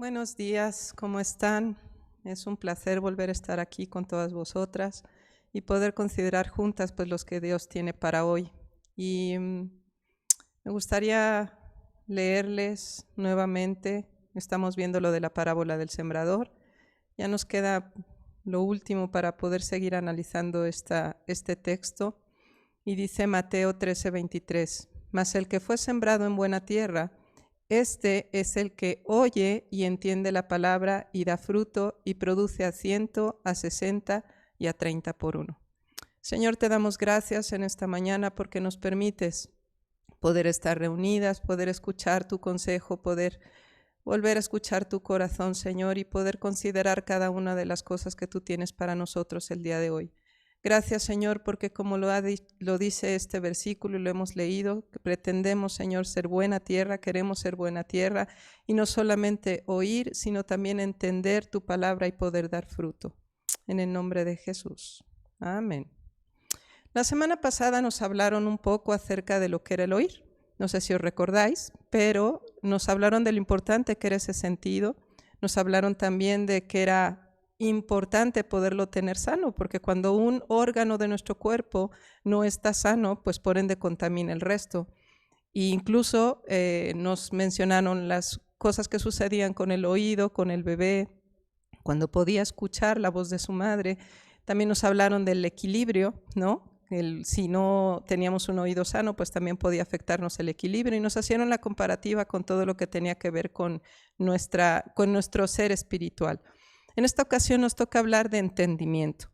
Buenos días, ¿cómo están? Es un placer volver a estar aquí con todas vosotras y poder considerar juntas pues los que Dios tiene para hoy. Y me gustaría leerles nuevamente, estamos viendo lo de la parábola del sembrador, ya nos queda lo último para poder seguir analizando este texto, y dice Mateo 13:23, mas el que fue sembrado en buena tierra, este es el que oye y entiende la palabra y da fruto y produce a 100, a 60 y a 30 por uno. Señor, te damos gracias en esta mañana porque nos permites poder estar reunidas, poder escuchar tu consejo, poder volver a escuchar tu corazón, Señor, y poder considerar cada una de las cosas que tú tienes para nosotros el día de hoy. Gracias, Señor, porque como lo dice este versículo y lo hemos leído, que pretendemos, Señor, ser buena tierra, queremos ser buena tierra, y no solamente oír, sino también entender tu palabra y poder dar fruto. En el nombre de Jesús. Amén. La semana pasada nos hablaron un poco acerca de lo que era el oír. No sé si os recordáis, pero nos hablaron de lo importante que era ese sentido. Nos hablaron también de que era importante poderlo tener sano, porque cuando un órgano de nuestro cuerpo no está sano, pues por ende contamina el resto. E incluso nos mencionaron las cosas que sucedían con el oído, con el bebé, cuando podía escuchar la voz de su madre. También nos hablaron del equilibrio, ¿no? Si no teníamos un oído sano, pues también podía afectarnos el equilibrio, y nos hicieron la comparativa con todo lo que tenía que ver con nuestro ser espiritual. En esta ocasión nos toca hablar de entendimiento,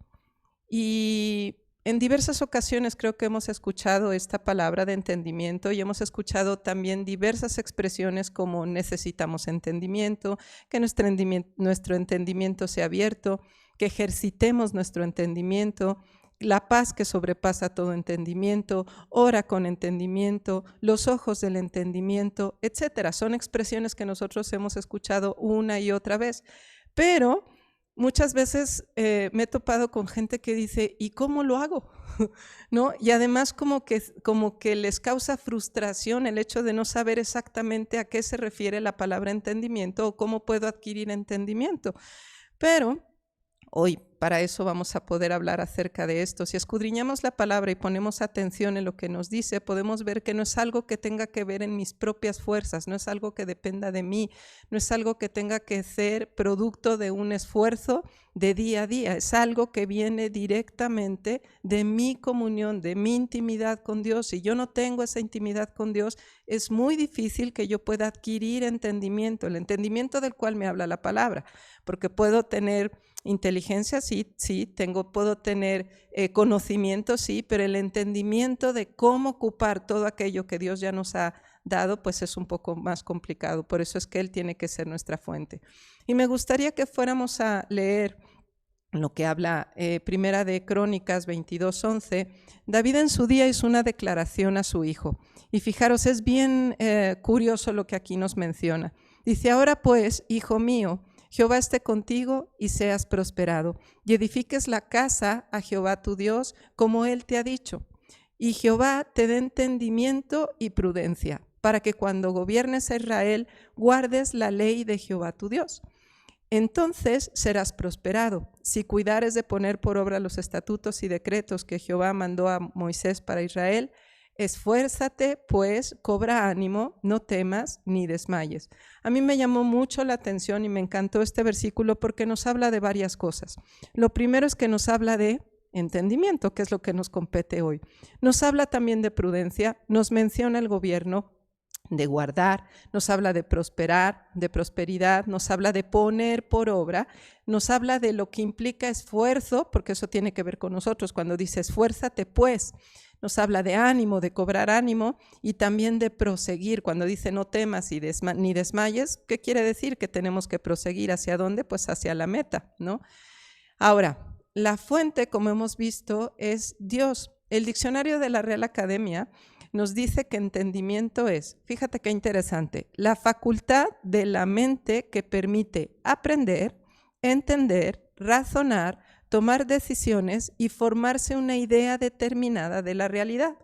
y en diversas ocasiones creo que hemos escuchado esta palabra de entendimiento y hemos escuchado también diversas expresiones como necesitamos entendimiento, que nuestro entendimiento sea abierto, que ejercitemos nuestro entendimiento, la paz que sobrepasa todo entendimiento, ora con entendimiento, los ojos del entendimiento, etcétera. Son expresiones que nosotros hemos escuchado una y otra vez, pero muchas veces me he topado con gente que dice, ¿y cómo lo hago? ¿No? Y además como que les causa frustración el hecho de no saber exactamente a qué se refiere la palabra entendimiento o cómo puedo adquirir entendimiento. Pero hoy para eso vamos a poder hablar acerca de esto. Si escudriñamos la palabra y ponemos atención en lo que nos dice, podemos ver que no es algo que tenga que ver en mis propias fuerzas, no es algo que dependa de mí, no es algo que tenga que ser producto de un esfuerzo de día a día, es algo que viene directamente de mi comunión, de mi intimidad con Dios. Si yo no tengo esa intimidad con Dios, es muy difícil que yo pueda adquirir entendimiento, el entendimiento del cual me habla la palabra, porque puedo tener inteligencia, sí, puedo tener conocimiento, sí, pero el entendimiento de cómo ocupar todo aquello que Dios ya nos ha dado, pues es un poco más complicado. Por eso es que Él tiene que ser nuestra fuente. Y me gustaría que fuéramos a leer lo que habla Primera de Crónicas 22:11. David en su día hizo una declaración a su hijo. Y fijaros, es bien curioso lo que aquí nos menciona. Dice, ahora pues, hijo mío, Jehová esté contigo y seas prosperado, y edifiques la casa a Jehová tu Dios, como Él te ha dicho. Y Jehová te dé entendimiento y prudencia, para que cuando gobiernes a Israel, guardes la ley de Jehová tu Dios. Entonces serás prosperado, si cuidares de poner por obra los estatutos y decretos que Jehová mandó a Moisés para Israel. Esfuérzate, pues, cobra ánimo, no temas ni desmayes. A mí me llamó mucho la atención y me encantó este versículo porque nos habla de varias cosas. Lo primero es que nos habla de entendimiento, que es lo que nos compete hoy. Nos habla también de prudencia, nos menciona el gobierno, de guardar, nos habla de prosperar, de prosperidad, nos habla de poner por obra, nos habla de lo que implica esfuerzo, porque eso tiene que ver con nosotros. Cuando dice esfuérzate, pues, nos habla de ánimo, de cobrar ánimo, y también de proseguir. Cuando dice no temas ni desmayes, ¿qué quiere decir? Que tenemos que proseguir. ¿Hacia dónde? Pues hacia la meta, ¿no? Ahora, la fuente, como hemos visto, es Dios. El diccionario de la Real Academia nos dice que entendimiento es, fíjate qué interesante, la facultad de la mente que permite aprender, entender, razonar, tomar decisiones y formarse una idea determinada de la realidad.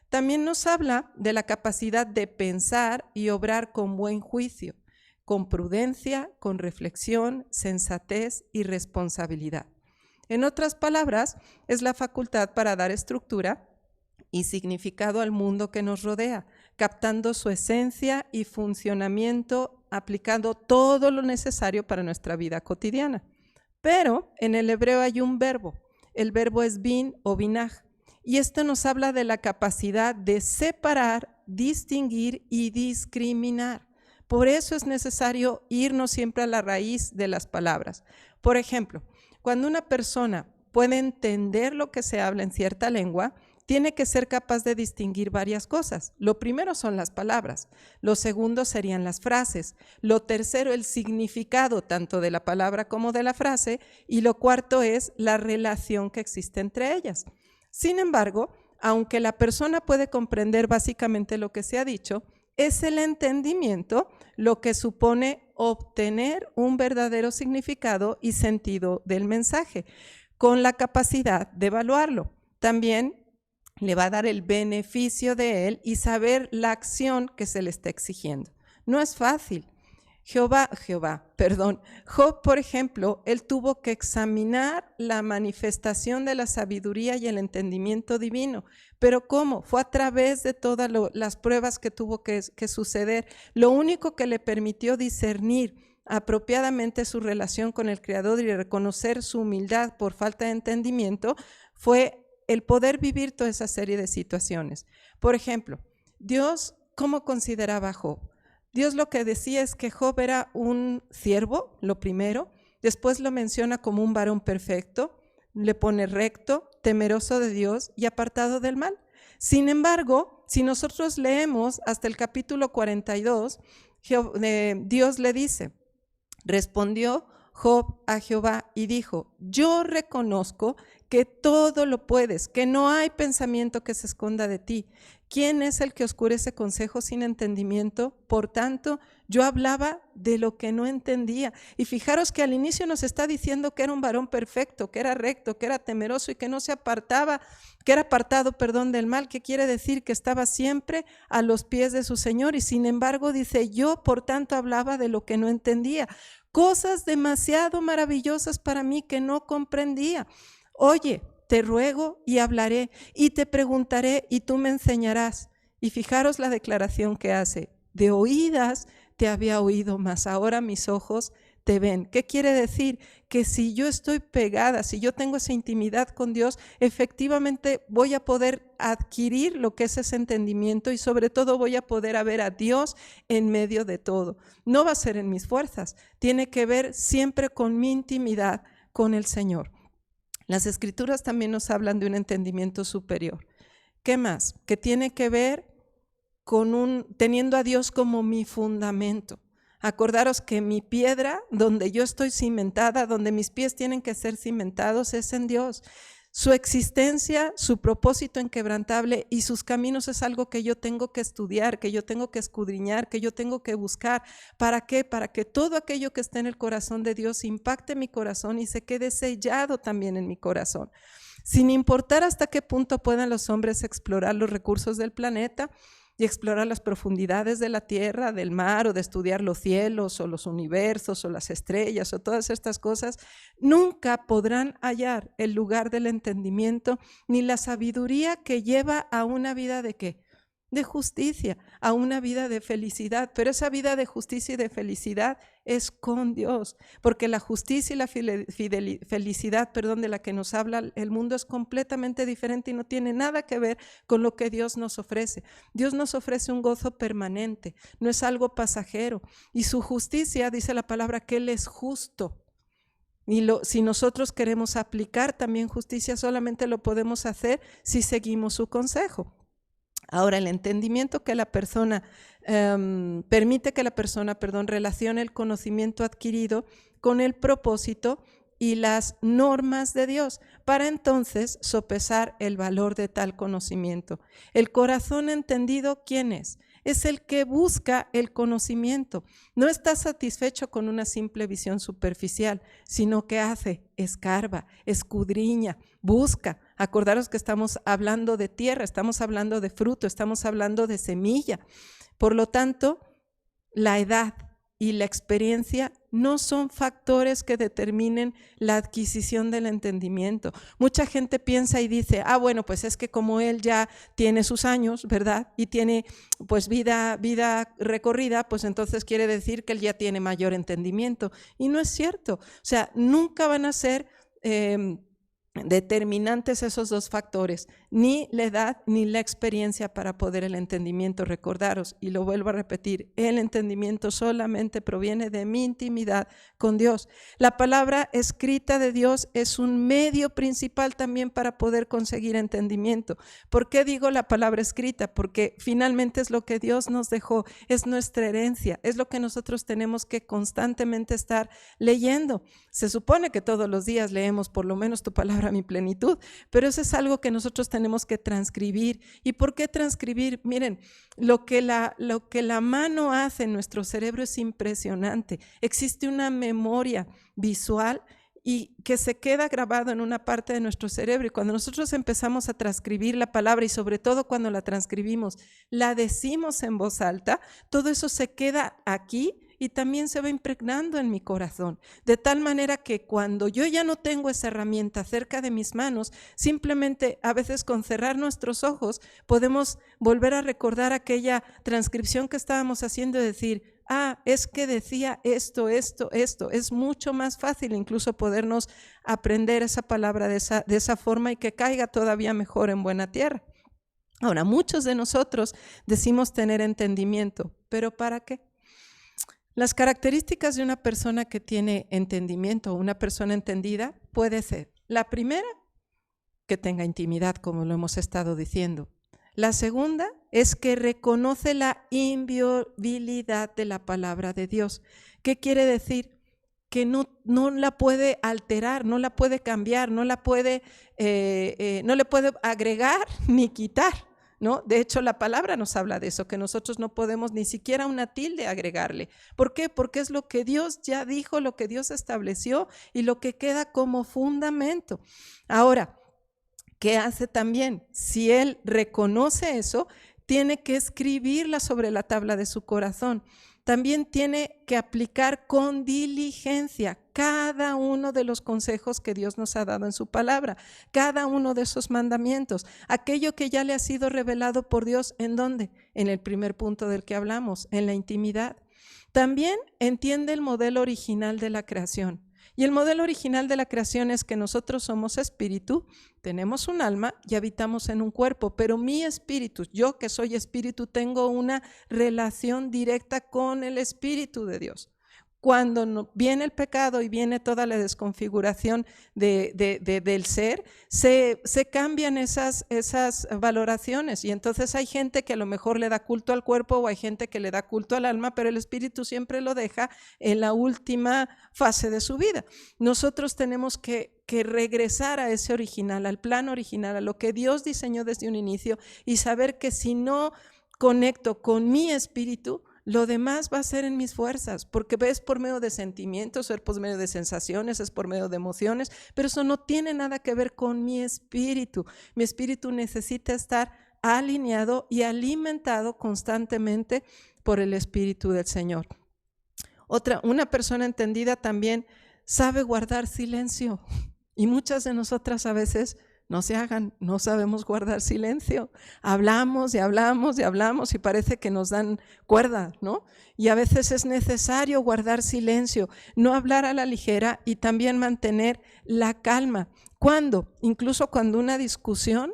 También nos habla de la capacidad de pensar y obrar con buen juicio, con prudencia, con reflexión, sensatez y responsabilidad. En otras palabras, es la facultad para dar estructura y significado al mundo que nos rodea, captando su esencia y funcionamiento, aplicando todo lo necesario para nuestra vida cotidiana. Pero en el hebreo hay un verbo, el verbo es bin o binaj, y esto nos habla de la capacidad de separar, distinguir y discriminar. Por eso es necesario irnos siempre a la raíz de las palabras. Por ejemplo, cuando una persona puede entender lo que se habla en cierta lengua, tiene que ser capaz de distinguir varias cosas. Lo primero son las palabras, lo segundo serían las frases, lo tercero el significado tanto de la palabra como de la frase y lo cuarto es la relación que existe entre ellas. Sin embargo, aunque la persona puede comprender básicamente lo que se ha dicho, es el entendimiento lo que supone obtener un verdadero significado y sentido del mensaje, con la capacidad de evaluarlo. También le va a dar el beneficio de él y saber la acción que se le está exigiendo. No es fácil. Job, por ejemplo, él tuvo que examinar la manifestación de la sabiduría y el entendimiento divino. ¿Pero cómo? Fue a través de todas las pruebas que tuvo que suceder. Lo único que le permitió discernir apropiadamente su relación con el Creador y reconocer su humildad por falta de entendimiento fue el poder vivir toda esa serie de situaciones. Por ejemplo, Dios, ¿cómo consideraba a Job? Dios lo que decía es que Job era un siervo, lo primero, después lo menciona como un varón perfecto, le pone recto, temeroso de Dios y apartado del mal. Sin embargo, si nosotros leemos hasta el capítulo 42, Dios le dice, respondió Job a Jehová y dijo, yo reconozco que todo lo puedes, que no hay pensamiento que se esconda de ti. ¿Quién es el que oscurece consejos sin entendimiento? Por tanto, yo hablaba de lo que no entendía. Y fijaros que al inicio nos está diciendo que era un varón perfecto, que era recto, que era temeroso y que no se apartaba, que era apartado, del mal, que quiere decir que estaba siempre a los pies de su Señor. Y sin embargo dice, yo por tanto hablaba de lo que no entendía. Cosas demasiado maravillosas para mí que no comprendía. Oye, te ruego y hablaré, y te preguntaré y tú me enseñarás. Y fijaros la declaración que hace, de oídas te había oído, mas ahora mis ojos te ven. ¿Qué quiere decir? Que si yo estoy pegada, si yo tengo esa intimidad con Dios, efectivamente voy a poder adquirir lo que es ese entendimiento y sobre todo voy a poder ver a Dios en medio de todo. No va a ser en mis fuerzas, tiene que ver siempre con mi intimidad con el Señor. Las Escrituras también nos hablan de un entendimiento superior. ¿Qué más? Que tiene que ver con teniendo a Dios como mi fundamento. Acordaros que mi piedra, donde yo estoy cimentada, donde mis pies tienen que ser cimentados, es en Dios. Su existencia, su propósito inquebrantable y sus caminos es algo que yo tengo que estudiar, que yo tengo que escudriñar, que yo tengo que buscar. ¿Para qué? Para que todo aquello que está en el corazón de Dios impacte mi corazón y se quede sellado también en mi corazón. Sin importar hasta qué punto puedan los hombres explorar los recursos del planeta y explorar las profundidades de la tierra, del mar, o de estudiar los cielos, o los universos, o las estrellas, o todas estas cosas, nunca podrán hallar el lugar del entendimiento, ni la sabiduría que lleva a una vida ¿de qué? De justicia, a una vida de felicidad. Pero esa vida de justicia y de felicidad es con Dios, porque la justicia y la felicidad, de la que nos habla el mundo es completamente diferente y no tiene nada que ver con lo que Dios nos ofrece. Dios nos ofrece un gozo permanente, no es algo pasajero. Y su justicia, dice la palabra, que Él es justo. Y si nosotros queremos aplicar también justicia, solamente lo podemos hacer si seguimos su consejo. Ahora, el entendimiento que la persona permite que la persona, relacione el conocimiento adquirido con el propósito y las normas de Dios, para entonces sopesar el valor de tal conocimiento. El corazón entendido, ¿quién es? Es el que busca el conocimiento. No está satisfecho con una simple visión superficial, sino que hace, escarba, escudriña, busca. Acordaros que estamos hablando de tierra, estamos hablando de fruto, estamos hablando de semilla. Por lo tanto, la edad, y la experiencia no son factores que determinen la adquisición del entendimiento. Mucha gente piensa y dice, bueno, pues es que como él ya tiene sus años, ¿verdad? Y tiene pues vida recorrida, pues entonces quiere decir que él ya tiene mayor entendimiento. Y no es cierto. O sea, nunca van a ser determinantes esos dos factores, ni la edad ni la experiencia para poder el entendimiento. Recordaros, y lo vuelvo a repetir, el entendimiento solamente proviene de mi intimidad con Dios. La palabra escrita de Dios es un medio principal también para poder conseguir entendimiento. ¿Por qué digo la palabra escrita? Porque finalmente es lo que Dios nos dejó, es nuestra herencia, es lo que nosotros tenemos que constantemente estar leyendo. Se supone que todos los días leemos por lo menos tu palabra a mi plenitud, pero eso es algo que nosotros tenemos que transcribir. ¿Y por qué transcribir? Miren, lo que la mano hace en nuestro cerebro es impresionante. Existe una memoria visual y que se queda grabado en una parte de nuestro cerebro, y cuando nosotros empezamos a transcribir la palabra, y sobre todo cuando la transcribimos, la decimos en voz alta, todo eso se queda aquí y también se va impregnando en mi corazón, de tal manera que cuando yo ya no tengo esa herramienta cerca de mis manos, simplemente a veces con cerrar nuestros ojos podemos volver a recordar aquella transcripción que estábamos haciendo y decir, es que decía esto. Es mucho más fácil incluso podernos aprender esa palabra de esa forma y que caiga todavía mejor en buena tierra. Ahora, muchos de nosotros decimos tener entendimiento, ¿pero para qué? Las características de una persona que tiene entendimiento, una persona entendida, puede ser: la primera, que tenga intimidad, como lo hemos estado diciendo. La segunda es que reconoce la inviolabilidad de la palabra de Dios. ¿Qué quiere decir? Que no la puede alterar, no la puede cambiar, no le puede agregar ni quitar, ¿no? De hecho, la palabra nos habla de eso, que nosotros no podemos ni siquiera una tilde agregarle. ¿Por qué? Porque es lo que Dios ya dijo, lo que Dios estableció y lo que queda como fundamento. Ahora, ¿qué hace también? Si él reconoce eso, tiene que escribirla sobre la tabla de su corazón. También tiene que aplicar con diligencia cada uno de los consejos que Dios nos ha dado en su palabra, cada uno de esos mandamientos, aquello que ya le ha sido revelado por Dios. ¿En dónde? En el primer punto del que hablamos, en la intimidad. También entiende el modelo original de la creación. Y el modelo original de la creación es que nosotros somos espíritu, tenemos un alma y habitamos en un cuerpo, pero mi espíritu, yo que soy espíritu, tengo una relación directa con el Espíritu de Dios. Cuando viene el pecado y viene toda la desconfiguración del ser, se cambian esas valoraciones, y entonces hay gente que a lo mejor le da culto al cuerpo o hay gente que le da culto al alma, pero el espíritu siempre lo deja en la última fase de su vida. Nosotros tenemos que regresar a ese original, al plan original, a lo que Dios diseñó desde un inicio, y saber que si no conecto con mi espíritu, lo demás va a ser en mis fuerzas, porque es por medio de sentimientos, es por medio de sensaciones, es por medio de emociones, pero eso no tiene nada que ver con mi espíritu. Mi espíritu necesita estar alineado y alimentado constantemente por el Espíritu del Señor. Una persona entendida también sabe guardar silencio, y muchas de nosotras a veces no sabemos guardar silencio. Hablamos y hablamos y hablamos y parece que nos dan cuerda, ¿no? Y a veces es necesario guardar silencio, no hablar a la ligera y también mantener la calma. ¿Cuándo? Incluso cuando una discusión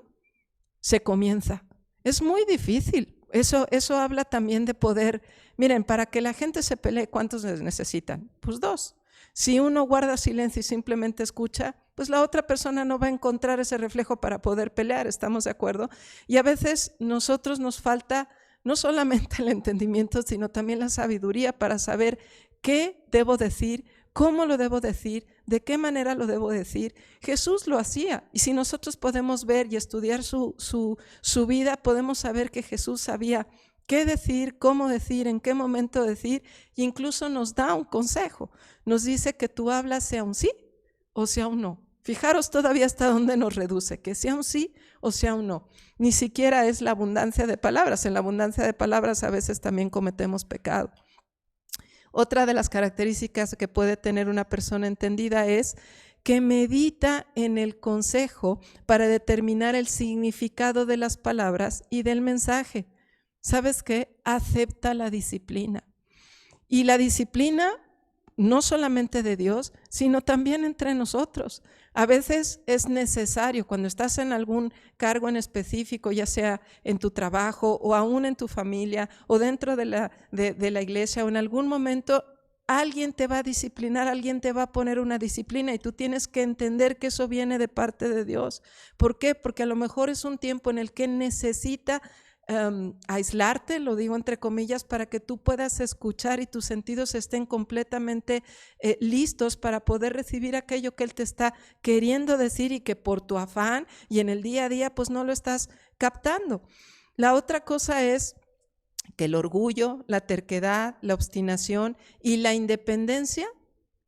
se comienza. Es muy difícil. Eso habla también de poder. Miren, para que la gente se pelee, ¿cuántos necesitan? Pues 2. Si uno guarda silencio y simplemente escucha, pues la otra persona no va a encontrar ese reflejo para poder pelear, ¿estamos de acuerdo? Y a veces nosotros nos falta no solamente el entendimiento, sino también la sabiduría para saber qué debo decir, cómo lo debo decir, de qué manera lo debo decir. Jesús lo hacía, y si nosotros podemos ver y estudiar su vida, podemos saber que Jesús sabía qué decir, cómo decir, en qué momento decir, e incluso nos da un consejo. Nos dice que tú hablas sea un sí o sea un no. Fijaros todavía hasta dónde nos reduce, que sea un sí o sea un no. Ni siquiera es la abundancia de palabras. En la abundancia de palabras a veces también cometemos pecado. Otra de las características que puede tener una persona entendida es que medita en el consejo para determinar el significado de las palabras y del mensaje. ¿Sabes qué? Acepta la disciplina. Y la disciplina no solamente de Dios, sino también entre nosotros. A veces es necesario, cuando estás en algún cargo en específico, ya sea en tu trabajo o aún en tu familia o dentro de la iglesia, o en algún momento alguien te va a disciplinar, alguien te va a poner una disciplina y tú tienes que entender que eso viene de parte de Dios. ¿Por qué? Porque a lo mejor es un tiempo en el que necesita aislarte, lo digo entre comillas, para que tú puedas escuchar y tus sentidos estén completamente listos para poder recibir aquello que Él te está queriendo decir y que por tu afán y en el día a día pues no lo estás captando. La otra cosa es que el orgullo, la terquedad, la obstinación y la independencia,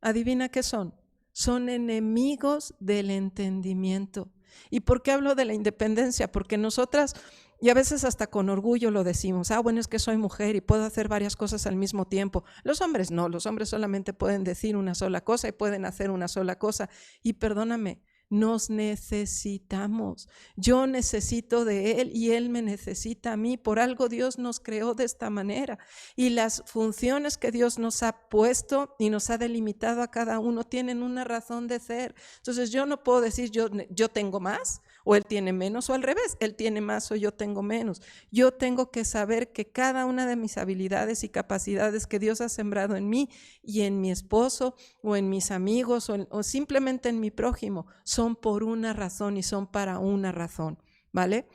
adivina qué son. Son enemigos del entendimiento. ¿Y por qué hablo de la independencia? Porque nosotras, y a veces hasta con orgullo lo decimos, bueno, es que soy mujer y puedo hacer varias cosas al mismo tiempo. Los hombres no, los hombres solamente pueden decir una sola cosa y pueden hacer una sola cosa. Y perdóname, nos necesitamos. Yo necesito de Él y Él me necesita a mí. Por algo Dios nos creó de esta manera. Y las funciones que Dios nos ha puesto y nos ha delimitado a cada uno tienen una razón de ser. Entonces yo no puedo decir yo tengo más o Él tiene menos, o al revés, Él tiene más o yo tengo menos. Yo tengo que saber que cada una de mis habilidades y capacidades que Dios ha sembrado en mí y en mi esposo o en mis amigos o simplemente en mi prójimo son por una razón y son para una razón, ¿vale?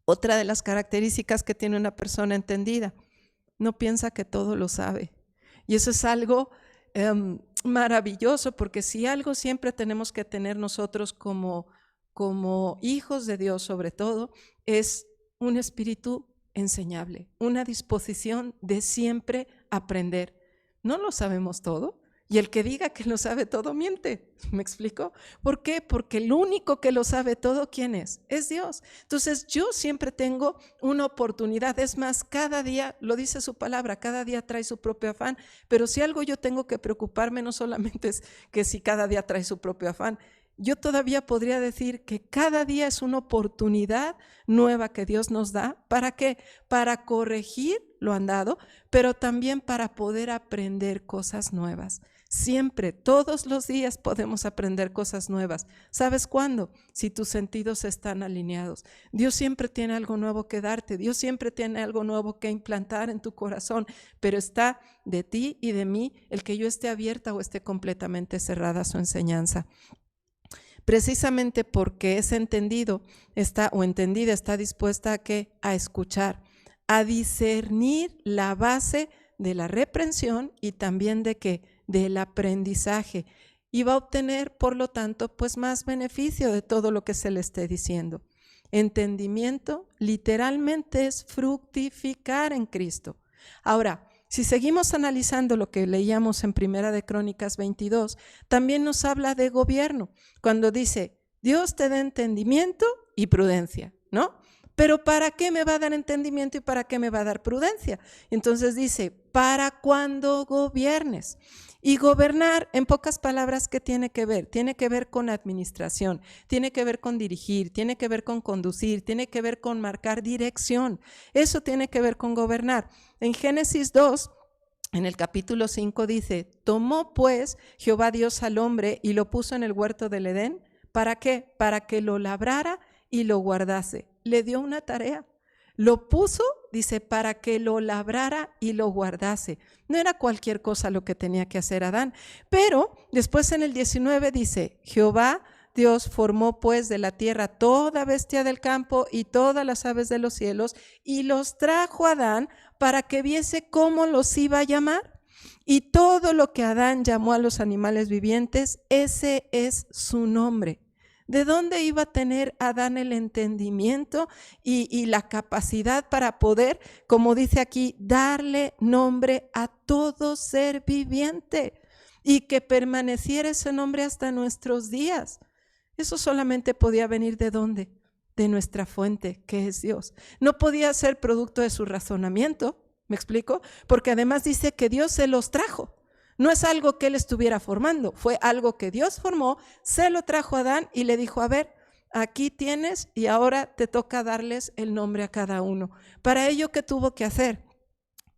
Otra de las características que tiene una persona entendida, no piensa que todo lo sabe. Y eso es algo maravilloso, porque si algo siempre tenemos que tener nosotros como hijos de Dios sobre todo, es un espíritu enseñable, una disposición de siempre aprender. No lo sabemos todo. Y el que diga que lo sabe todo miente. ¿Me explico? ¿Por qué? Porque el único que lo sabe todo, ¿quién es? Es Dios. Entonces yo siempre tengo una oportunidad. Es más, cada día, lo dice su palabra, cada día trae su propio afán. Pero si algo yo tengo que preocuparme, no solamente es que si cada día trae su propio afán. Yo todavía podría decir que cada día es una oportunidad nueva que Dios nos da. ¿Para qué? Para corregir lo andado, pero también para poder aprender cosas nuevas. Siempre, todos los días podemos aprender cosas nuevas. ¿Sabes cuándo? Si tus sentidos están alineados. Dios siempre tiene algo nuevo que darte. Dios siempre tiene algo nuevo que implantar en tu corazón, pero está de ti y de mí el que yo esté abierta o esté completamente cerrada a su enseñanza. Precisamente porque es entendido o entendida, está dispuesta a escuchar, a discernir la base de la reprensión y también del aprendizaje, y va a obtener, por lo tanto, pues más beneficio de todo lo que se le esté diciendo. Entendimiento literalmente es fructificar en Cristo. Ahora, si seguimos analizando lo que leíamos en Primera de Crónicas 22, también nos habla de gobierno, cuando dice, Dios te da entendimiento y prudencia, ¿no? Pero ¿para qué me va a dar entendimiento y para qué me va a dar prudencia? Entonces dice, para cuando gobiernes. Y gobernar, en pocas palabras, ¿qué tiene que ver? Tiene que ver con administración, tiene que ver con dirigir, tiene que ver con conducir, tiene que ver con marcar dirección. Eso tiene que ver con gobernar. En Génesis 2, en el capítulo 5 dice, tomó pues Jehová Dios al hombre y lo puso en el huerto del Edén. ¿Para qué? Para que lo labrara y lo guardase. Le dio una tarea. Lo puso, dice, para que lo labrara y lo guardase. No era cualquier cosa lo que tenía que hacer Adán. Pero después en el 19 dice, Jehová Dios formó pues de la tierra toda bestia del campo y todas las aves de los cielos y los trajo a Adán para que viese cómo los iba a llamar. Y todo lo que Adán llamó a los animales vivientes, ese es su nombre. ¿De dónde iba a tener Adán el entendimiento y la capacidad para poder, como dice aquí, darle nombre a todo ser viviente y que permaneciera ese nombre hasta nuestros días? Eso solamente podía venir ¿de dónde? De nuestra fuente, que es Dios. No podía ser producto de su razonamiento, ¿Me explico? Porque además dice que Dios se los trajo. No es algo que él estuviera formando, fue algo que Dios formó, se lo trajo a Adán y le dijo, a ver, aquí tienes y ahora te toca darles el nombre a cada uno. Para ello, ¿qué tuvo que hacer?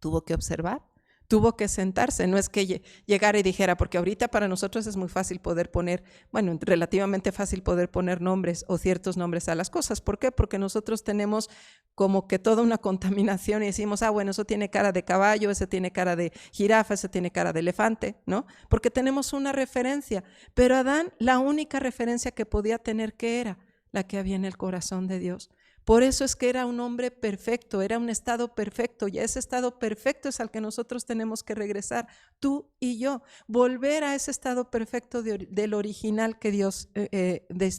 Tuvo que observar, tuvo que sentarse, no es que llegara y dijera, porque ahorita para nosotros es muy fácil poder poner, bueno, relativamente fácil poder poner nombres o ciertos nombres a las cosas. ¿Por qué? Porque nosotros tenemos como que toda una contaminación y decimos, bueno, eso tiene cara de caballo, ese tiene cara de jirafa, ese tiene cara de elefante, ¿no? Porque tenemos una referencia, pero Adán, la única referencia que podía tener, ¿qué era? La que había en el corazón de Dios. Por eso es que era un hombre perfecto, era un estado perfecto, y ese estado perfecto es al que nosotros tenemos que regresar, tú y yo, volver a ese estado perfecto del original que Dios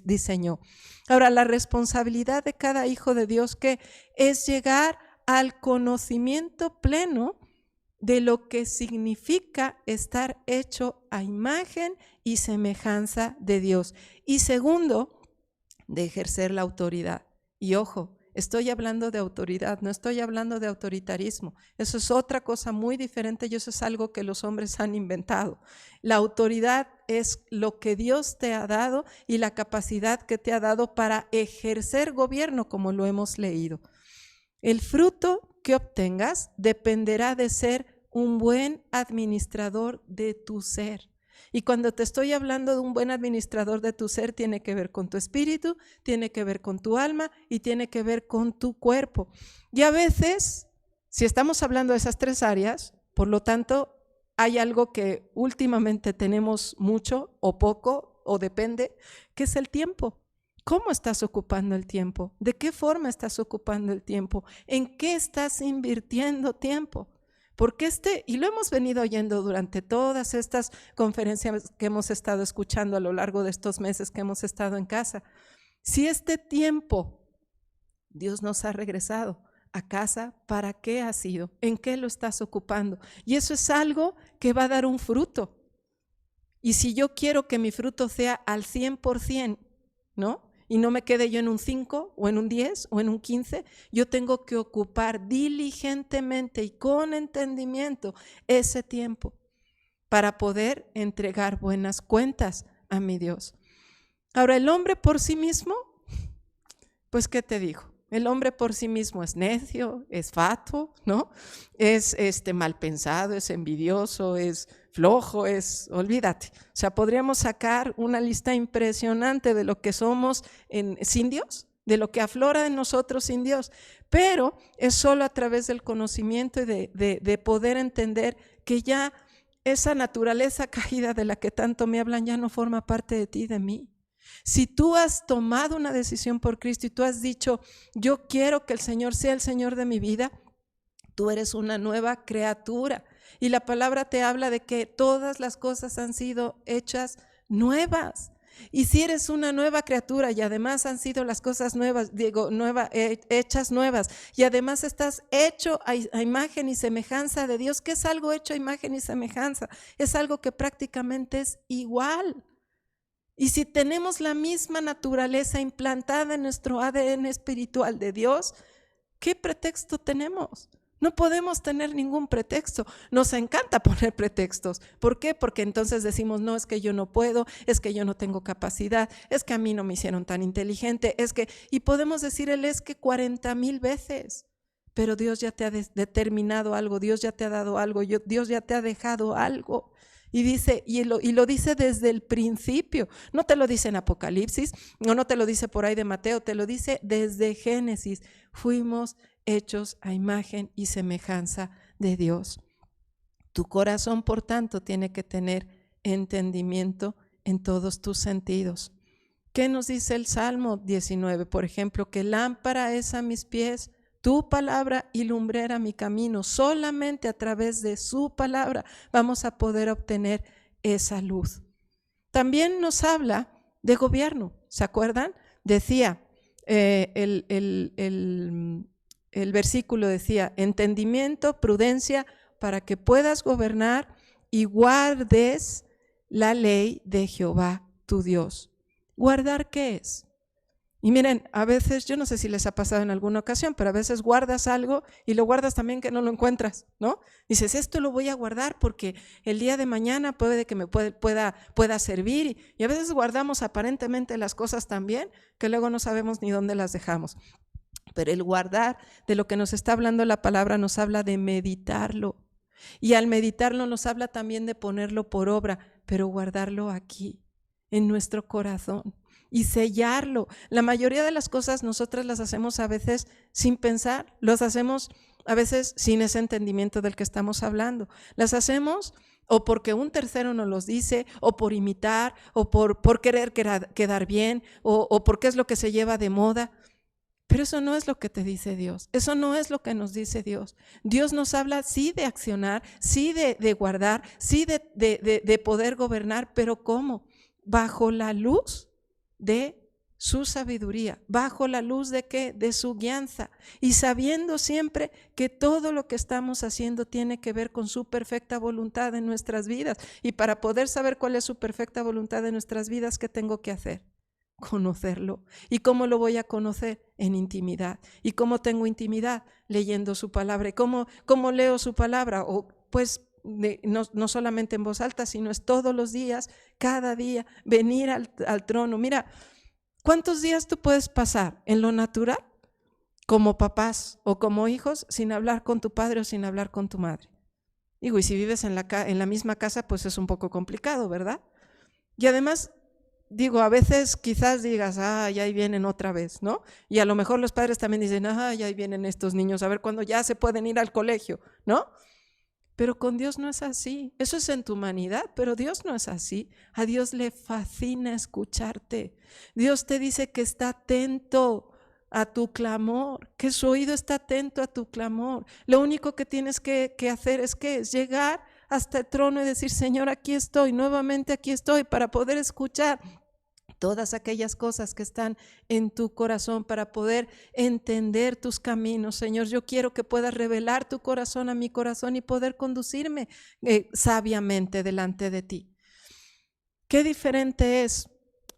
diseñó. Ahora, la responsabilidad de cada hijo de Dios, ¿qué? Es llegar al conocimiento pleno de lo que significa estar hecho a imagen y semejanza de Dios. Y segundo, de ejercer la autoridad. Y ojo, estoy hablando de autoridad, no estoy hablando de autoritarismo. Eso es otra cosa muy diferente y eso es algo que los hombres han inventado. La autoridad es lo que Dios te ha dado y la capacidad que te ha dado para ejercer gobierno, como lo hemos leído. El fruto que obtengas dependerá de ser un buen administrador de tu ser. Y cuando te estoy hablando de un buen administrador de tu ser, tiene que ver con tu espíritu, tiene que ver con tu alma y tiene que ver con tu cuerpo. Y a veces, si estamos hablando de esas tres áreas, por lo tanto, hay algo que últimamente tenemos mucho o poco, o depende, que es el tiempo. ¿Cómo estás ocupando el tiempo? ¿De qué forma estás ocupando el tiempo? ¿En qué estás invirtiendo tiempo? Porque y lo hemos venido oyendo durante todas estas conferencias que hemos estado escuchando a lo largo de estos meses que hemos estado en casa. Si este tiempo Dios nos ha regresado a casa, ¿para qué ha sido? ¿En qué lo estás ocupando? Y eso es algo que va a dar un fruto. Y si yo quiero que mi fruto sea al 100%, ¿no? Y no me quede yo en un 5 o en un 10 o en un 15, yo tengo que ocupar diligentemente y con entendimiento ese tiempo para poder entregar buenas cuentas a mi Dios. Ahora, el hombre por sí mismo, pues ¿qué te digo? El hombre por sí mismo es necio, es fatuo, ¿no? Es mal pensado, es envidioso, es flojo, olvídate. O sea, podríamos sacar una lista impresionante de lo que somos sin Dios, de lo que aflora en nosotros sin Dios, pero es solo a través del conocimiento y de poder entender que ya esa naturaleza caída de la que tanto me hablan ya no forma parte de ti y de mí. Si tú has tomado una decisión por Cristo y tú has dicho, yo quiero que el Señor sea el Señor de mi vida, tú eres una nueva criatura. Y la palabra te habla de que todas las cosas han sido hechas nuevas. Y si eres una nueva criatura y además han sido las cosas nuevas, hechas nuevas, y además estás hecho a imagen y semejanza de Dios, ¿qué es algo hecho a imagen y semejanza? Es algo que prácticamente es igual. Y si tenemos la misma naturaleza implantada en nuestro ADN espiritual de Dios, ¿qué pretexto tenemos? No podemos tener ningún pretexto. Nos encanta poner pretextos. ¿Por qué? Porque entonces decimos, no, es que yo no puedo, es que yo no tengo capacidad, es que a mí no me hicieron tan inteligente, y podemos decir es que 40,000 veces. Pero Dios ya te ha determinado algo, Dios ya te ha dado algo, Dios ya te ha dejado algo. Y dice, y lo dice desde el principio, no te lo dice en Apocalipsis, no te lo dice por ahí de Mateo, te lo dice desde Génesis. Fuimos hechos a imagen y semejanza de Dios. Tu corazón, por tanto, tiene que tener entendimiento en todos tus sentidos. ¿Qué nos dice el Salmo 19? Por ejemplo, que lámpara es a mis pies tu palabra y lumbrera mi camino. Solamente a través de su palabra vamos a poder obtener esa luz. También nos habla de gobierno. ¿Se acuerdan? Decía, el versículo decía, entendimiento, prudencia, para que puedas gobernar y guardes la ley de Jehová tu Dios. ¿Guardar qué es? Y miren, a veces, yo no sé si les ha pasado en alguna ocasión, pero a veces guardas algo y lo guardas también que no lo encuentras, ¿no? Dices, esto lo voy a guardar porque el día de mañana puede que me pueda servir. Y a veces guardamos aparentemente las cosas tan bien que luego no sabemos ni dónde las dejamos. Pero el guardar, de lo que nos está hablando la palabra, nos habla de meditarlo. Y al meditarlo nos habla también de ponerlo por obra, pero guardarlo aquí, en nuestro corazón, y sellarlo. La mayoría de las cosas nosotras las hacemos a veces sin pensar, las hacemos a veces sin ese entendimiento del que estamos hablando. Las hacemos o porque un tercero nos los dice, o por imitar, o por querer quedar bien, o porque es lo que se lleva de moda. Pero eso no es lo que te dice Dios, eso no es lo que nos dice Dios. Dios nos habla sí de accionar, sí de guardar, sí de poder gobernar, pero ¿cómo? Bajo la luz de su sabiduría, bajo la luz de ¿qué? De su guianza, y sabiendo siempre que todo lo que estamos haciendo tiene que ver con su perfecta voluntad en nuestras vidas. Y para poder saber cuál es su perfecta voluntad en nuestras vidas, ¿qué tengo que hacer? Conocerlo. ¿Y cómo lo voy a conocer? En intimidad. ¿Y cómo tengo intimidad? Leyendo su palabra. ¿Y cómo leo su palabra? O pues no solamente en voz alta, sino es todos los días, cada día, venir al trono. Mira, ¿cuántos días tú puedes pasar en lo natural como papás o como hijos sin hablar con tu padre o sin hablar con tu madre? Digo, y si vives en la misma casa, pues es un poco complicado, ¿verdad? Y además, digo, a veces quizás digas, ya ahí vienen otra vez, ¿no? Y a lo mejor los padres también dicen, ya ahí vienen estos niños, a ver cuándo ya se pueden ir al colegio, ¿no? Pero con Dios no es así. Eso es en tu humanidad, pero Dios no es así. A Dios le fascina escucharte. Dios te dice que está atento a tu clamor, que su oído está atento a tu clamor. Lo único que tienes que hacer es llegar hasta el trono y decir, Señor, aquí estoy, nuevamente aquí estoy, para poder escuchar todas aquellas cosas que están en tu corazón, para poder entender tus caminos. Señor, yo quiero que puedas revelar tu corazón a mi corazón y poder conducirme sabiamente delante de ti. Qué diferente es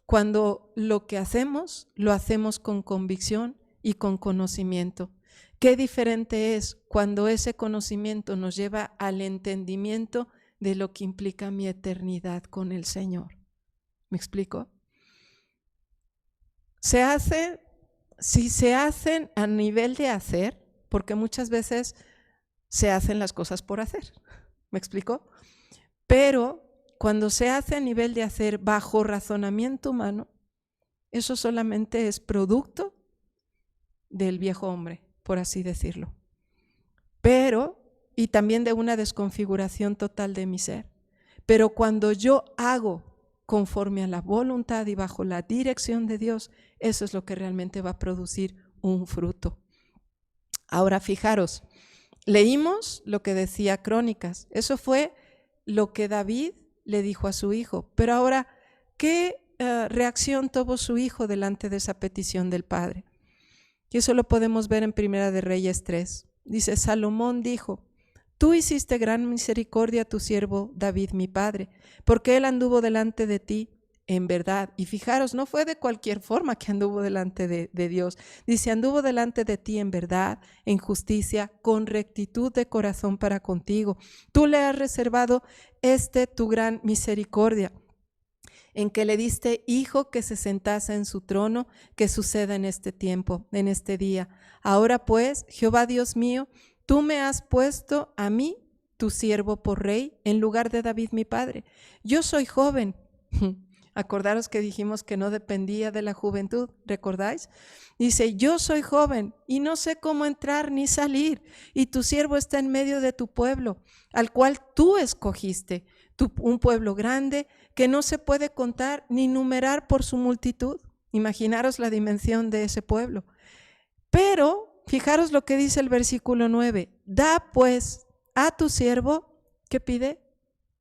cuando lo que hacemos, lo hacemos con convicción y con conocimiento. Qué diferente es cuando ese conocimiento nos lleva al entendimiento de lo que implica mi eternidad con el Señor. ¿Me explico? Si se hacen a nivel de hacer, porque muchas veces se hacen las cosas por hacer, ¿me explico? Pero cuando se hace a nivel de hacer bajo razonamiento humano, eso solamente es producto del viejo hombre, por así decirlo. Y también de una desconfiguración total de mi ser. Pero cuando yo hago conforme a la voluntad y bajo la dirección de Dios, eso es lo que realmente va a producir un fruto. Ahora fijaros, leímos lo que decía Crónicas, eso fue lo que David le dijo a su hijo, pero ahora, ¿qué reacción tuvo su hijo delante de esa petición del padre? Y eso lo podemos ver en Primera de Reyes 3. Dice, Salomón dijo, tú hiciste gran misericordia a tu siervo David mi padre, porque él anduvo delante de ti en verdad. Y fijaros, no fue de cualquier forma que anduvo delante de Dios. Dice, anduvo delante de ti en verdad, en justicia, con rectitud de corazón para contigo. Tú le has reservado tu gran misericordia, en que le diste hijo que se sentase en su trono, que suceda en este tiempo, en este día. Ahora pues, Jehová Dios mío, tú me has puesto a mí, tu siervo, por rey, en lugar de David mi padre. Yo soy joven. Acordaros que dijimos que no dependía de la juventud, ¿recordáis? Dice, yo soy joven y no sé cómo entrar ni salir, y tu siervo está en medio de tu pueblo, al cual tú escogiste, un pueblo grande que no se puede contar ni numerar por su multitud. Imaginaros la dimensión de ese pueblo. Pero, fijaros lo que dice el versículo 9, da pues a tu siervo, ¿qué pide?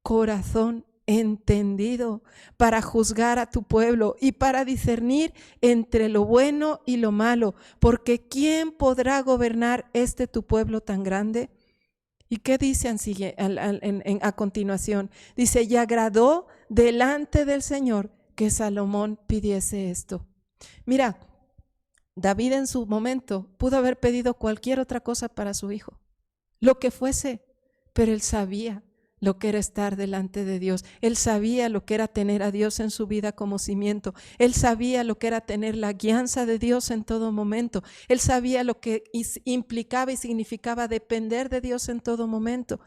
Corazón entendido para juzgar a tu pueblo y para discernir entre lo bueno y lo malo, porque ¿quién podrá gobernar tu pueblo tan grande? ¿Y qué dice a continuación? Dice, y agradó delante del Señor que Salomón pidiese esto. Mira, David en su momento pudo haber pedido cualquier otra cosa para su hijo, lo que fuese, pero él sabía lo que era estar delante de Dios. Él sabía lo que era tener a Dios en su vida como cimiento. Él sabía lo que era tener la guianza de Dios en todo momento. Él sabía lo que implicaba y significaba depender de Dios en todo momento.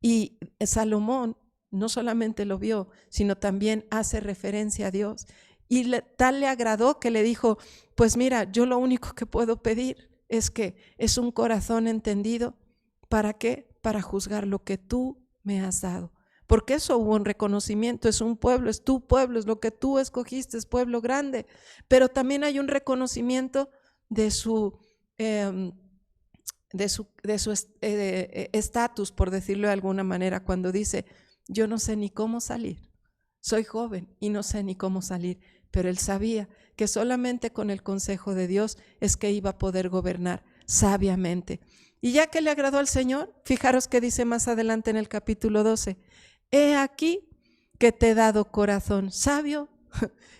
Y Salomón no solamente lo vio, sino también hace referencia a Dios. Y tal le agradó que le dijo, pues mira, yo lo único que puedo pedir es un corazón entendido. ¿Para qué? Para juzgar lo que tú me has dado. Porque eso hubo un reconocimiento, es un pueblo, es tu pueblo, es lo que tú escogiste, es pueblo grande. Pero también hay un reconocimiento de su estatus, por decirlo de alguna manera, cuando dice, yo no sé ni cómo salir, soy joven y no sé ni cómo salir, pero él sabía que solamente con el consejo de Dios es que iba a poder gobernar sabiamente. Y ya que le agradó al Señor, fijaros que dice más adelante en el capítulo 12, he aquí que te he dado corazón sabio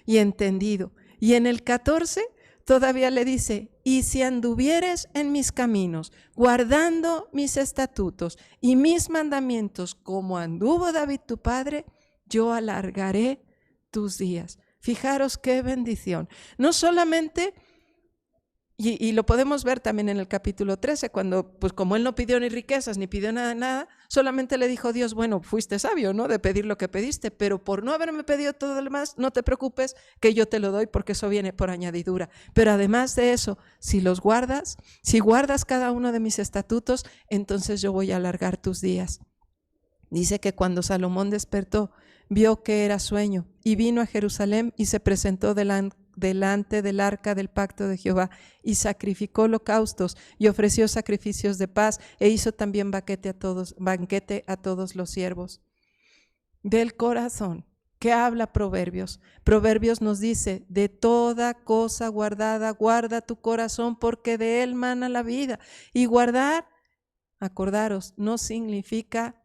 y entendido. Y en el 14 todavía le dice, y si anduvieres en mis caminos, guardando mis estatutos y mis mandamientos, como anduvo David tu padre, yo alargaré tus días. Fijaros qué bendición. No solamente, y lo podemos ver también en el capítulo 13, cuando, pues como él no pidió ni riquezas, ni pidió nada, solamente le dijo Dios, bueno, fuiste sabio, ¿no? De pedir lo que pediste, pero por no haberme pedido todo lo demás, no te preocupes que yo te lo doy porque eso viene por añadidura. Pero además de eso, si guardas cada uno de mis estatutos, entonces yo voy a alargar tus días. Dice que cuando Salomón despertó, vio que era sueño y vino a Jerusalén y se presentó delante del arca del pacto de Jehová y sacrificó holocaustos y ofreció sacrificios de paz e hizo también banquete a todos los siervos. Del corazón, ¿qué habla Proverbios? Proverbios nos dice, de toda cosa guardada, guarda tu corazón porque de él mana la vida. Y guardar, acordaros, no significa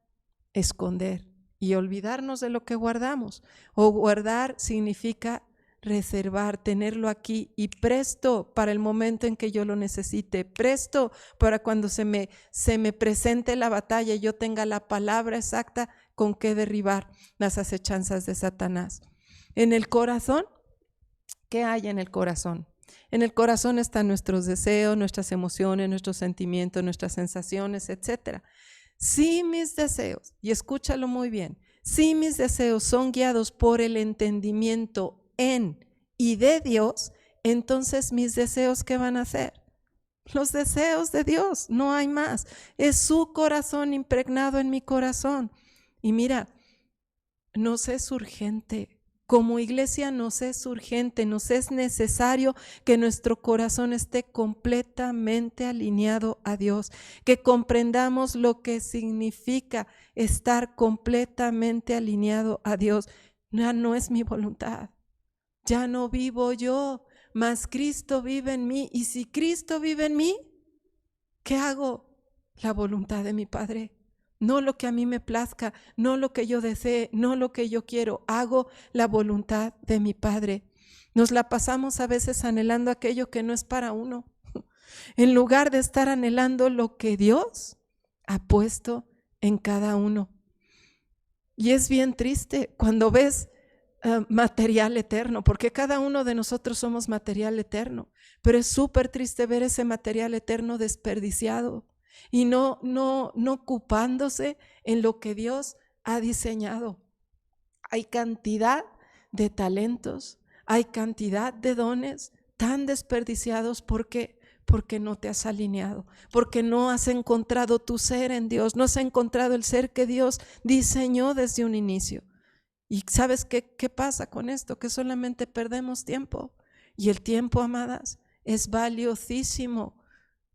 esconder y olvidarnos de lo que guardamos. O guardar significa reservar, tenerlo aquí y presto para el momento en que yo lo necesite, presto para cuando se me presente la batalla y yo tenga la palabra exacta con que derribar las acechanzas de Satanás. En el corazón, ¿qué hay en el corazón? En el corazón están nuestros deseos, nuestras emociones, nuestros sentimientos, nuestras sensaciones, etcétera. Si mis deseos, y escúchalo muy bien, si mis deseos son guiados por el entendimiento en y de Dios, entonces mis deseos, ¿qué van a hacer? Los deseos de Dios, no hay más. Es su corazón impregnado en mi corazón. Y mira, nos es urgente. Como iglesia nos es urgente, nos es necesario que nuestro corazón esté completamente alineado a Dios, que comprendamos lo que significa estar completamente alineado a Dios. Ya no es mi voluntad, ya no vivo yo, mas Cristo vive en mí. Y si Cristo vive en mí, ¿qué hago? La voluntad de mi Padre. No lo que a mí me plazca, no lo que yo desee, no lo que yo quiero. Hago la voluntad de mi Padre. Nos la pasamos a veces anhelando aquello que no es para uno, en lugar de estar anhelando lo que Dios ha puesto en cada uno. Y es bien triste cuando ves material eterno, porque cada uno de nosotros somos material eterno, pero es súper triste ver ese material eterno desperdiciado y no ocupándose en lo que Dios ha diseñado. Hay cantidad de talentos, hay cantidad de dones tan desperdiciados porque no te has alineado, porque no has encontrado tu ser en Dios, no has encontrado el ser que Dios diseñó desde un inicio. ¿Y sabes qué pasa con esto? Que solamente perdemos tiempo. Y el tiempo, amadas, es valiosísimo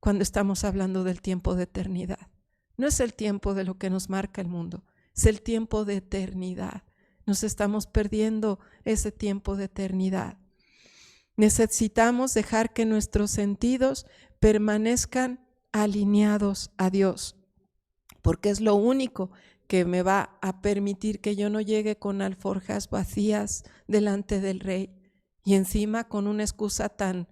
cuando estamos hablando del tiempo de eternidad. No es el tiempo de lo que nos marca el mundo, es el tiempo de eternidad. Nos estamos perdiendo ese tiempo de eternidad. Necesitamos dejar que nuestros sentidos permanezcan alineados a Dios, porque es lo único que me va a permitir que yo no llegue con alforjas vacías delante del Rey y encima con una excusa tan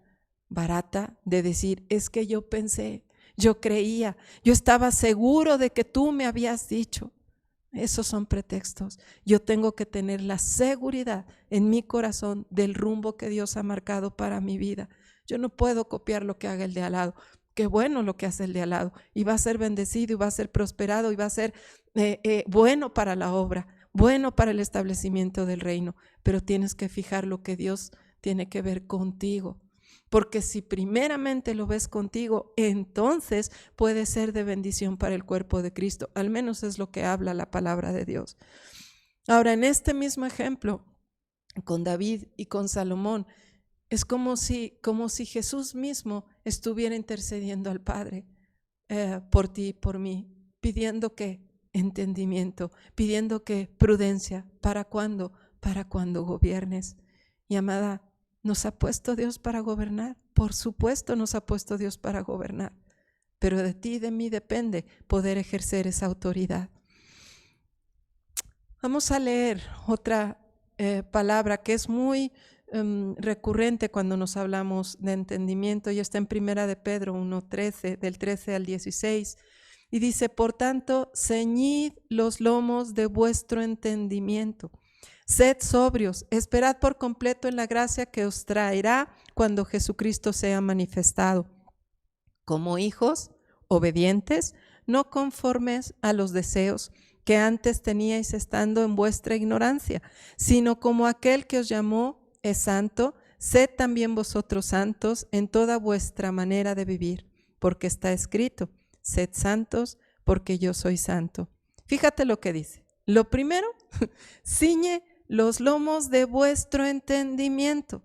barata de decir, es que yo pensé, yo creía, yo estaba seguro de que tú me habías dicho. Esos son pretextos. Yo tengo que tener la seguridad en mi corazón del rumbo que Dios ha marcado para mi vida. Yo no puedo copiar lo que haga el de al lado. Qué bueno lo que hace el de al lado. Y va a ser bendecido, y va a ser prosperado, y va a ser bueno para la obra, bueno para el establecimiento del reino. Pero tienes que fijar lo que Dios tiene que ver contigo. Porque si primeramente lo ves contigo, entonces puede ser de bendición para el cuerpo de Cristo. Al menos es lo que habla la palabra de Dios. Ahora, en este mismo ejemplo, con David y con Salomón, es como si Jesús mismo estuviera intercediendo al Padre por ti y por mí, pidiendo que entendimiento, pidiendo que prudencia. ¿Para cuándo? Para cuando gobiernes. Y amada, ¿nos ha puesto Dios para gobernar? Por supuesto nos ha puesto Dios para gobernar, pero de ti y de mí depende poder ejercer esa autoridad. Vamos a leer otra palabra que es muy recurrente cuando nos hablamos de entendimiento, y está en Primera de Pedro 1:13, del 13 al 16, y dice: por tanto, ceñid los lomos de vuestro entendimiento. Sed sobrios, esperad por completo en la gracia que os traerá cuando Jesucristo sea manifestado. Como hijos obedientes, no conformes a los deseos que antes teníais estando en vuestra ignorancia, sino como aquel que os llamó es santo, sed también vosotros santos en toda vuestra manera de vivir, porque está escrito: sed santos, porque yo soy santo. Fíjate lo que dice. Lo primero, ciñe los lomos de vuestro entendimiento.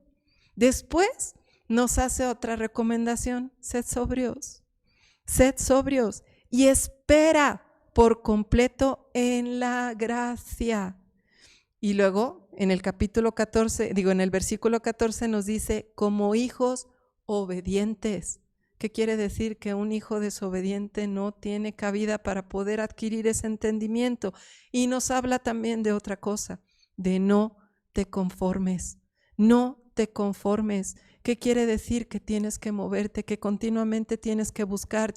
Después nos hace otra recomendación: sed sobrios y espera por completo en la gracia. Y luego en el en el versículo 14 nos dice: como hijos obedientes. ¿Qué quiere decir? Que un hijo desobediente no tiene cabida para poder adquirir ese entendimiento. Y nos habla también de otra cosa, de no te conformes, no te conformes. ¿Qué quiere decir? Que tienes que moverte, que continuamente tienes que buscar,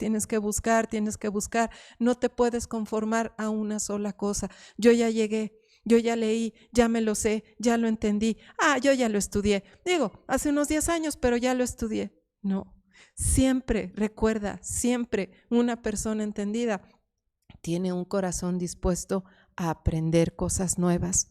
no te puedes conformar a una sola cosa. Yo ya llegué, yo ya leí, ya me lo sé, ya lo entendí, yo ya lo estudié. Digo, hace unos 10 años, pero ya lo estudié. No, siempre, recuerda, siempre una persona entendida tiene un corazón dispuesto a aprender cosas nuevas.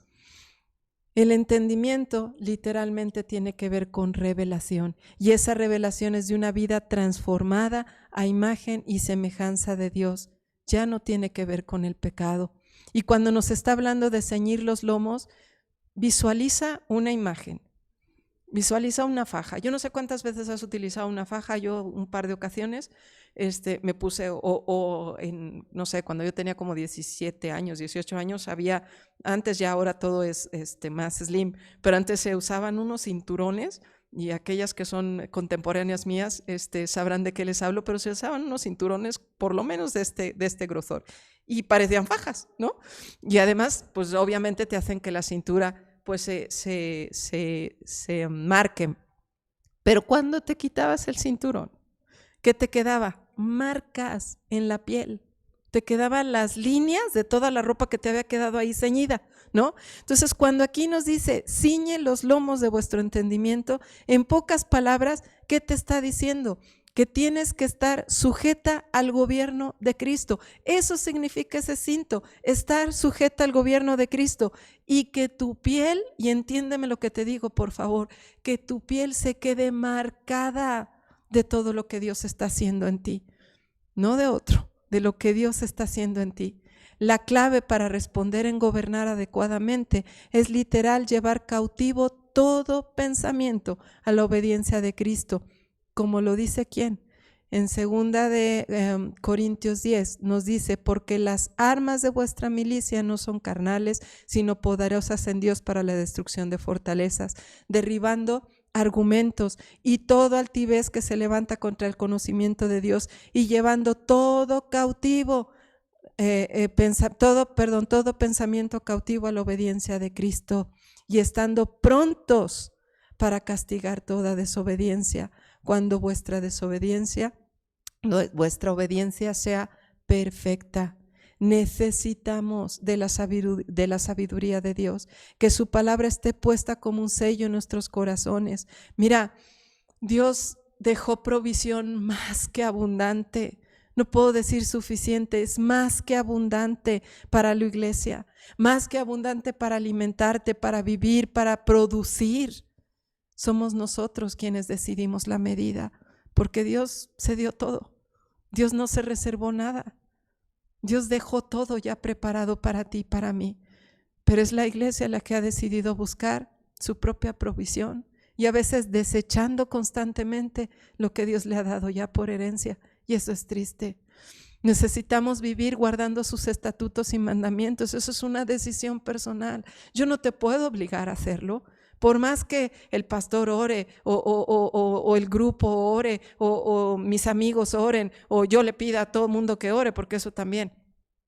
El entendimiento literalmente tiene que ver con revelación, y esa revelación es de una vida transformada a imagen y semejanza de Dios. Ya no tiene que ver con el pecado. Y cuando nos está hablando de ceñir los lomos, visualiza una imagen, visualiza una faja. Yo no sé cuántas veces has utilizado una faja, yo un par de ocasiones me puse, no sé, cuando yo tenía como 17 años, 18 años, antes ya ahora todo es más slim, pero antes se usaban unos cinturones, y aquellas que son contemporáneas mías sabrán de qué les hablo, pero se usaban unos cinturones por lo menos de este grosor, y parecían fajas, ¿no? Y además, pues obviamente te hacen que la cintura pues se marquen. Pero cuando te quitabas el cinturón, ¿qué te quedaba? Marcas en la piel. Te quedaban las líneas de toda la ropa que te había quedado ahí ceñida, ¿no? Entonces, cuando aquí nos dice: ciñe los lomos de vuestro entendimiento, en pocas palabras, ¿qué te está diciendo? Que tienes que estar sujeta al gobierno de Cristo. Eso significa ese cinto, estar sujeta al gobierno de Cristo, y que tu piel, y entiéndeme lo que te digo, por favor, que tu piel se quede marcada de todo lo que Dios está haciendo en ti, no de otro, de lo que Dios está haciendo en ti. La clave para responder en gobernar adecuadamente es literal llevar cautivo todo pensamiento a la obediencia de Cristo. Como lo dice ¿quién? En 2 de Corintios 10 nos dice: porque las armas de vuestra milicia no son carnales, sino poderosas en Dios para la destrucción de fortalezas, derribando argumentos y toda altivez que se levanta contra el conocimiento de Dios, y llevando todo cautivo, todo pensamiento cautivo a la obediencia de Cristo, y estando prontos para castigar toda desobediencia cuando vuestra obediencia sea perfecta. Necesitamos de la sabiduría de Dios, que su palabra esté puesta como un sello en nuestros corazones. Mira, Dios dejó provisión más que abundante. No puedo decir suficiente, es más que abundante para la iglesia, más que abundante para alimentarte, para vivir, para producir. Somos nosotros quienes decidimos la medida, porque Dios se dio todo. Dios no se reservó nada. Dios dejó todo ya preparado para ti y para mí. Pero es la iglesia la que ha decidido buscar su propia provisión y a veces desechando constantemente lo que Dios le ha dado ya por herencia. Y eso es triste. Necesitamos vivir guardando sus estatutos y mandamientos. Eso es una decisión personal. Yo no te puedo obligar a hacerlo. Por más que el pastor ore o el grupo ore o mis amigos oren o yo le pida a todo el mundo que ore, porque eso también,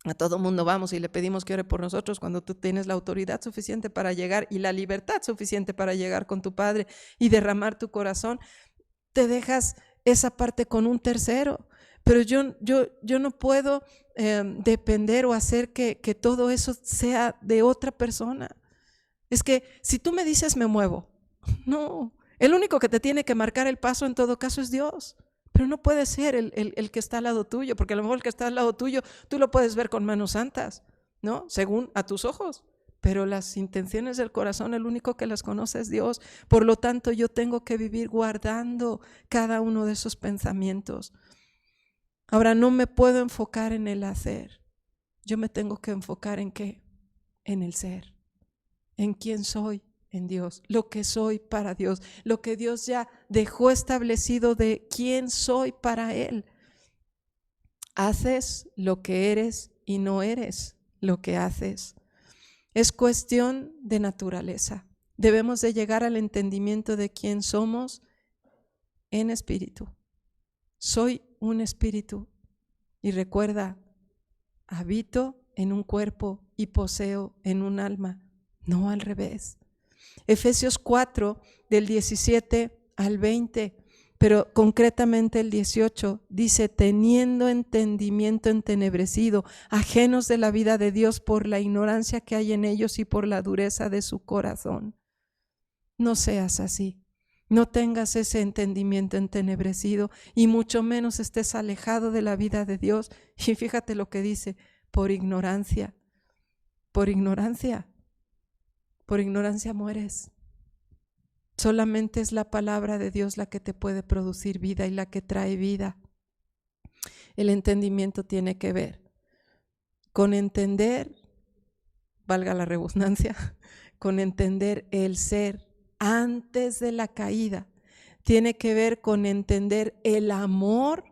a todo mundo vamos y le pedimos que ore por nosotros cuando tú tienes la autoridad suficiente para llegar y la libertad suficiente para llegar con tu Padre y derramar tu corazón, te dejas esa parte con un tercero. Pero yo no puedo depender o hacer que todo eso sea de otra persona. Es que si tú me dices me muevo, no, el único que te tiene que marcar el paso en todo caso es Dios, pero no puede ser el que está al lado tuyo, porque a lo mejor el que está al lado tuyo tú lo puedes ver con manos santas, ¿no? Según a tus ojos, pero las intenciones del corazón el único que las conoce es Dios. Por lo tanto yo tengo que vivir guardando cada uno de esos pensamientos. Ahora no me puedo enfocar en el hacer, yo me tengo que enfocar en ¿qué? En el ser. En quién soy en Dios, lo que soy para Dios, lo que Dios ya dejó establecido de quién soy para Él. Haces lo que eres y no eres lo que haces. Es cuestión de naturaleza. Debemos de llegar al entendimiento de quién somos en espíritu. Soy un espíritu y recuerda, habito en un cuerpo y poseo en un alma. No al revés. Efesios 4 del 17 al 20, pero concretamente el 18 dice, teniendo entendimiento entenebrecido, ajenos de la vida de Dios por la ignorancia que hay en ellos y por la dureza de su corazón. No seas así. No tengas ese entendimiento entenebrecido y mucho menos estés alejado de la vida de Dios. Y fíjate lo que dice, por ignorancia. Por ignorancia. Por ignorancia mueres. Solamente es la palabra de Dios la que te puede producir vida y la que trae vida. El entendimiento tiene que ver con entender, valga la redundancia, con entender el ser antes de la caída. Tiene que ver con entender el amor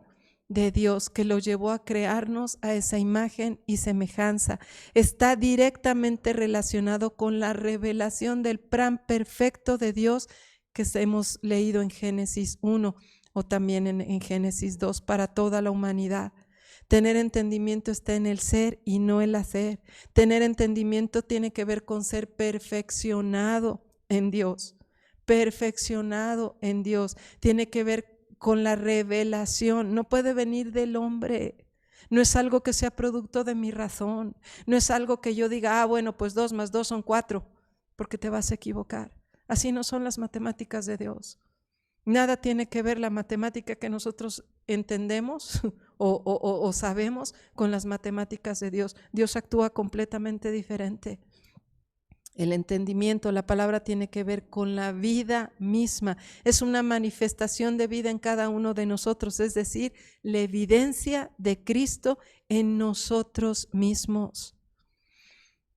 de Dios que lo llevó a crearnos a esa imagen y semejanza. Está directamente relacionado con la revelación del plan perfecto de Dios que hemos leído en Génesis 1 o también en Génesis 2 para toda la humanidad. Tener entendimiento está en el ser y no el hacer. Tener entendimiento tiene que ver con ser perfeccionado en Dios. Perfeccionado en Dios. Tiene que ver con la revelación, no puede venir del hombre, no es algo que sea producto de mi razón, no es algo que yo diga, bueno, pues 2 más 2 son 4, porque te vas a equivocar. Así no son las matemáticas de Dios. Nada tiene que ver la matemática que nosotros entendemos o sabemos con las matemáticas de Dios. Dios actúa completamente diferente. El entendimiento, la palabra tiene que ver con la vida misma. Es una manifestación de vida en cada uno de nosotros, es decir, la evidencia de Cristo en nosotros mismos.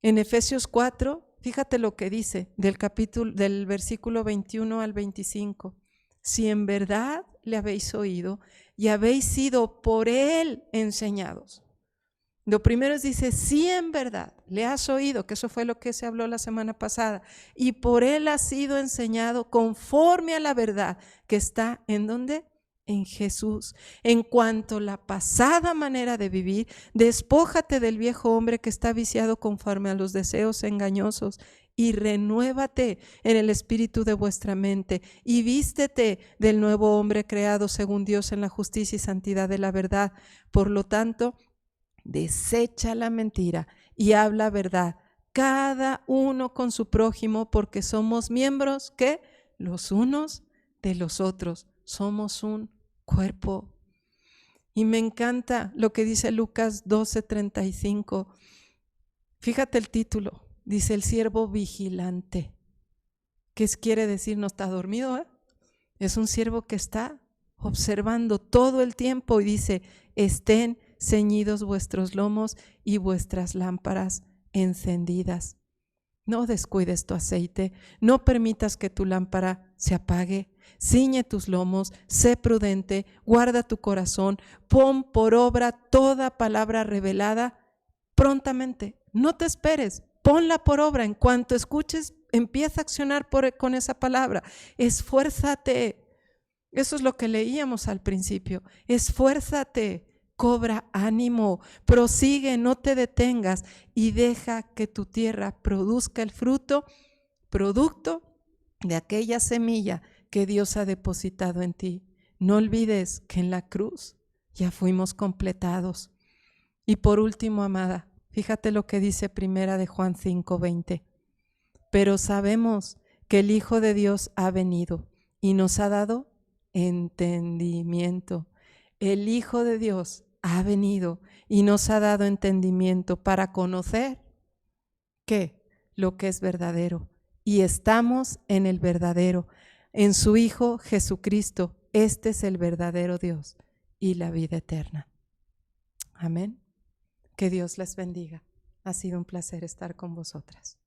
En Efesios 4, fíjate lo que dice del versículo 21 al 25. Si en verdad le habéis oído y habéis sido por Él enseñados. Lo primero es, dice, si en verdad le has oído, que eso fue lo que se habló la semana pasada, y por Él has sido enseñado conforme a la verdad que está, ¿en dónde? en Jesús. En cuanto a la pasada manera de vivir, despójate del viejo hombre que está viciado conforme a los deseos engañosos y renuévate en el espíritu de vuestra mente y vístete del nuevo hombre creado según Dios en la justicia y santidad de la verdad. Por lo tanto, desecha la mentira y habla verdad, cada uno con su prójimo, porque somos miembros, ¿qué? Los unos de los otros. Somos un cuerpo. Y me encanta lo que dice Lucas 12:35. Fíjate el título. Dice el siervo vigilante. ¿Qué quiere decir? No está dormido, ¿eh? Es un siervo que está observando todo el tiempo y dice, estén ceñidos vuestros lomos y vuestras lámparas encendidas. No descuides tu aceite, no permitas que tu lámpara se apague. Ciñe tus lomos, sé prudente, guarda tu corazón, pon por obra toda palabra revelada prontamente. No te esperes, ponla por obra. En cuanto escuches, empieza a accionar con esa palabra. Esfuérzate. Eso es lo que leíamos al principio. Esfuérzate. Cobra ánimo, prosigue, no te detengas y deja que tu tierra produzca el fruto, producto de aquella semilla que Dios ha depositado en ti. No olvides que en la cruz ya fuimos completados. Y por último, amada, fíjate lo que dice primera de Juan 5:20. Pero sabemos que el Hijo de Dios ha venido y nos ha dado entendimiento. El Hijo de Dios ha venido y nos ha dado entendimiento para conocer ¿qué? Lo que es verdadero. Y estamos en el verdadero, en su Hijo Jesucristo. Este es el verdadero Dios y la vida eterna. Amén. Que Dios les bendiga. Ha sido un placer estar con vosotras.